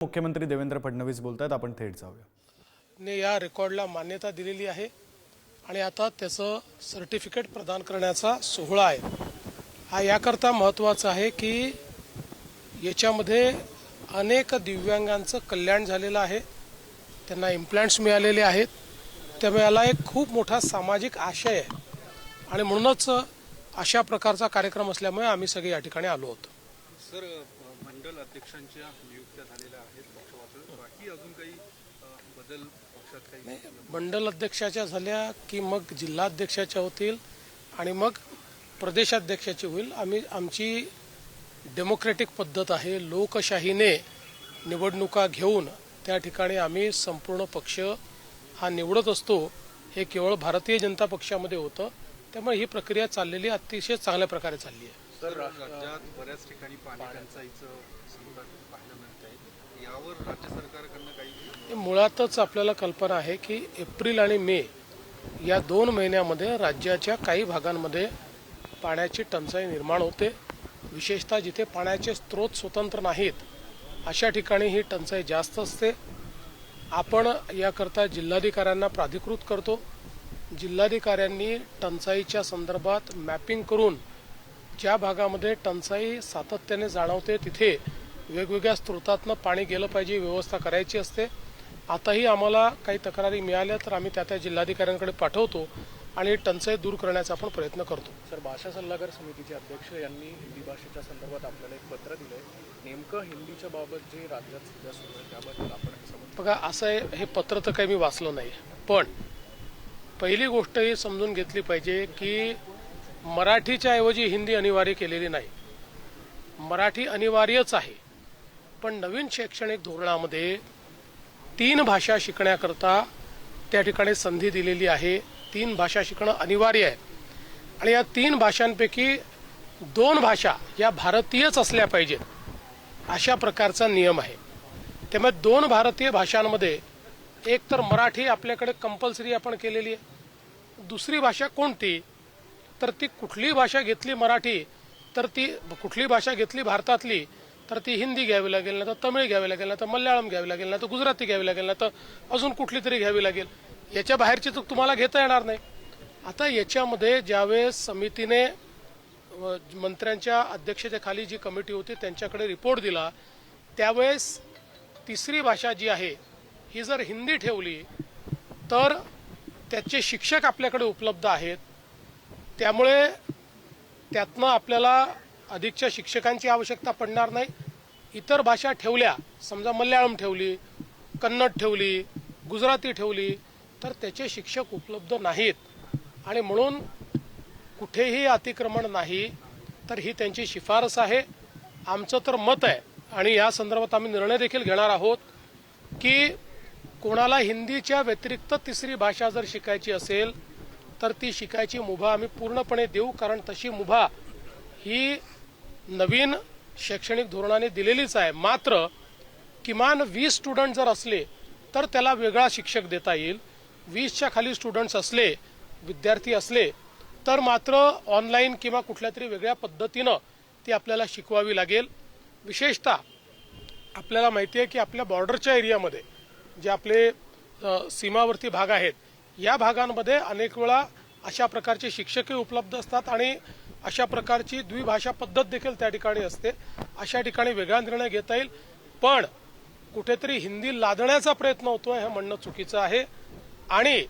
मुख्यमंत्री देवेंद्र फडणवीस बोलतात, आपण थेट जाऊया. ने या रेकॉर्डला मान्यता दिलेली आहे आणि आता त्याचं सर्टिफिकेट प्रदान करण्याचा सोहळा आहे. हा याकरता महत्त्वाचा आहे की याच्यामध्ये अनेक दिव्यांगांचं कल्याण झालेलं आहे, त्यांना इम्प्लांट्स मिळालेले आहेत. त्यामुळे याला एक खूप मोठा सामाजिक आशय आहे आणि म्हणूनच अशा प्रकारचा कार्यक्रम असल्यामुळे आम्ही सगळे या ठिकाणी आलो होतो. सर, मंडल अध्यक्षांच्या नियुक्त्या झालेल्या आहेत पक्षावर, बाकी अजून काही बदल पक्षात काही? मंडल अध्यक्षाच्या झाल्या की मग जिल्हाध्यक्षाच्या होतील आणि मग प्रदेशाध्यक्षाची होईल. आमची डेमोक्रॅटिक पद्धत आहे, लोकशाहीने निवडणुका घेऊन त्या ठिकाणी आम्ही संपूर्ण पक्ष हा निवडत असतो. हे केवळ भारतीय जनता पक्षामध्ये होतं, त्यामुळे ही प्रक्रिया चाललेली अतिशय चांगल्या प्रकारे चालली आहे. सर, राज्यात बऱ्याच ठिकाणी पाणी टंचाईचं संकट पाहायला मिळत आहे, यावर राज्य सरकारकडनं काही? मुळातच आपल्याला कल्पना आहे की एप्रिल आणि मे या 2 महिन्यामध्ये राज्याच्या काही भागांमध्ये पाण्याची टंचाई निर्माण होते. विशेषतः जिथे पाण्याचे स्रोत स्वतंत्र नाहीत अशा ठिकाणी ही टंचाई जास्त असते. आपण याकरता जिल्हाधिकाऱ्यांना प्राधिकृत करतो. जिल्हाधिकाऱ्यांनी टंचाईच्या संदर्भात मॅपिंग करून ज्या भागामध्ये टंचाई सातत्याने जाणवते तिथे वेगवेगळ्या स्रोतातनं पाणी गेलं पाहिजे, व्यवस्था करायची असते. आताही आम्हाला काही तक्रारी मिळाल्या तर आम्ही त्या जिल्हाधिकाऱ्यांकडे पाठवतो आणि टंचाई दूर करण्याचा आपण प्रयत्न करतो. सर, भाषा सल्लागार समितीचे अध्यक्ष यांनी हिंदी भाषेच्या संदर्भात आपल्याला एक पत्र दिलंय. नेमकं हिंदीच्या बाबत जे राज्यात सध्या सुरू आहे त्याबद्दल आपण बघा, असं आहे, हे पत्र तर काही मी वाचलं नाही, पण पहिली गोष्ट ही समजून घेतली पाहिजे की मराठीच्या ऐवजी हिंदी अनिवार्य केलेली नाही. मराठी अनिवार्यच आहे, पण नवीन शैक्षणिक धोरणामध्ये 3 भाषा शिकण्याकरता त्या ठिकाणी संधी दिलेली आहे. 3 भाषा शिकणं अनिवार्य आहे आणि या 3 भाषांपैकी 2 भाषा या भारतीयच असल्या पाहिजेत अशा प्रकारचा नियम आहे. त्यामुळे 2 भारतीय भाषांमध्ये एक तर मराठी आपल्याकडे कंपल्सरी आपण केलेली आहे. दुसरी भाषा कोणती, तर ती कुठली भाषा घेतली मराठी, तर ती कुठली भाषा घेतली भारतातली तर ती हिंदी घ्यावी लागेल, ना तर तमिळ घ्यावी लागेल, ना तर मल्याळम घ्यावी लागेल, ना तर गुजराती घ्यावी लागेल, ना तर अजून कुठली तरी घ्यावी लागेल. याच्या बाहेरची तर तुम्हाला घेता येणार नाही. आता याच्यामध्ये ज्यावेळेस समितीने मंत्र्यांच्या अध्यक्षतेखाली जी कमिटी होती त्यांच्याकडे रिपोर्ट दिला त्यावेळेस तिसरी भाषा जी आहे ही जर हिंदी ठेवली तर त्याचे शिक्षक आपल्याकडे उपलब्ध आहेत, त्यामुळे त्यातनं आपल्याला अधिकच्या शिक्षकांची आवश्यकता पडणार नाही. इतर भाषा ठेवल्या, समजा मल्याळम ठेवली, कन्नड ठेवली, गुजराती ठेवली तर त्याचे शिक्षक उपलब्ध नाहीत आणि म्हणून कुठेही अतिक्रमण नाही. तर ही त्यांची शिफारस आहे. आमचं तर मत आहे आणि या संदर्भात आम्ही निर्णय देखील घेणार आहोत की कोणाला हिंदीच्या व्यतिरिक्त तिसरी भाषा जर शिकायची असेल तर ती शिकायची मुभा आम्ही पूर्णपणे देऊ, कारण तशी मुभा ही नवीन शैक्षणिक धोरणाने दिलेलीच आहे. मात्र किमान 20 स्टुडंट जर असले तर त्याला वेगळा शिक्षक देता येईल. 20च्या खाली स्टुडंट्स असले, विद्यार्थी असले तर मात्र ऑनलाईन किंवा कुठल्या तरी वेगळ्या पद्धतीनं ती आपल्याला शिकवावी लागेल. विशेषतः आपल्याला माहिती आहे की आपल्या बॉर्डरच्या एरियामध्ये जे आपले सीमावर्ती भाग आहेत या भागांमध्ये अनेक वेळा अशा प्रकारचे शिक्षकही उपलब्ध असतात आणि अशा प्रकारची द्विभाषा पद्धत देखील त्या ठिकाणी असते. अशा ठिकाणी वेगळा निर्णय घेता येईल, पण कुठेतरी हिंदी लादण्याचा प्रयत्न होतोय हे म्हणणं चुकीचं आहे आणि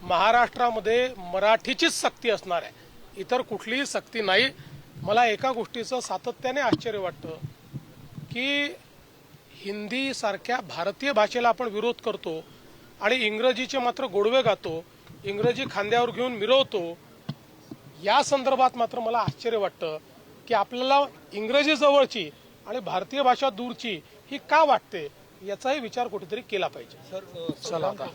महाराष्ट्रामध्ये मराठीचीच सक्ती असणार आहे, इतर कुठलीही सक्ती नाही. मला एका गोष्टीचं सातत्याने आश्चर्य वाटतं की हिंदी सारख्या भारतीय भाषेला आपण विरोध करतो आणि इंग्रजीचे मात्र गोडवे गातो, इंग्रजी खांद्यावर घेऊन मिरवतो. या संदर्भात मात्र मला आश्चर्य वाटतं की आपल्याला इंग्रजी जवळची आणि भारतीय भाषा दूरची ही का वाटते, याचाही विचार कुठेतरी केला पाहिजे. सर, चला आता.